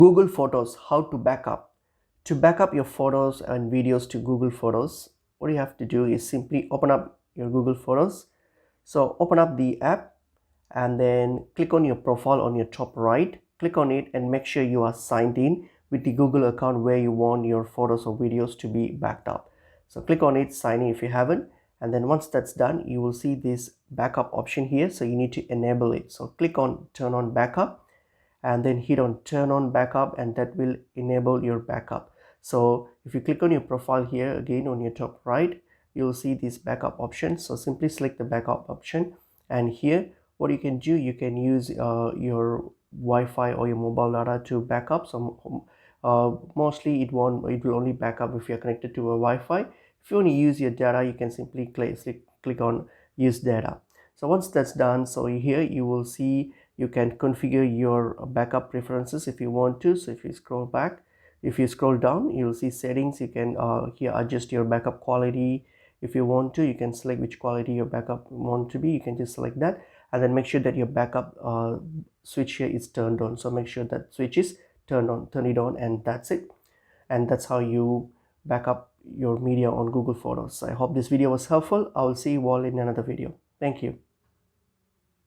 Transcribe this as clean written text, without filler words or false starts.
Google Photos, how to backup. To backup your photos and videos to Google Photos, what you have to do is simply open up your Google Photos. So open up the app and then click on your profile on your top right. Click on it and make sure you are signed in with the Google account where you want your photos or videos to be backed up. So click on it, sign in if you haven't, and then once that's done, you will see this backup option here. So you need to enable it. So click on turn on backup and then hit on turn on backup, and that will enable your backup. So if you click on your profile here again on your top right, you'll see this backup option. So simply select the backup option, and here what you can do, you can use your Wi-Fi or your mobile data to backup. So mostly it will only backup if you're connected to a Wi-Fi. If you want to use your data, you can simply click on use data. So once that's done, so here you will see you can configure your backup preferences if you want to. So if you scroll back, if you scroll down, you'll see settings. You can here adjust your backup quality. If you want to, you can select which quality your backup want to be. You can just select that, and then make sure that your backup switch here is turned on. So make sure that switch is turned on, turn it on, and that's it. And that's how you backup your media on Google Photos. I hope this video was helpful. I will see you all in another video. Thank you.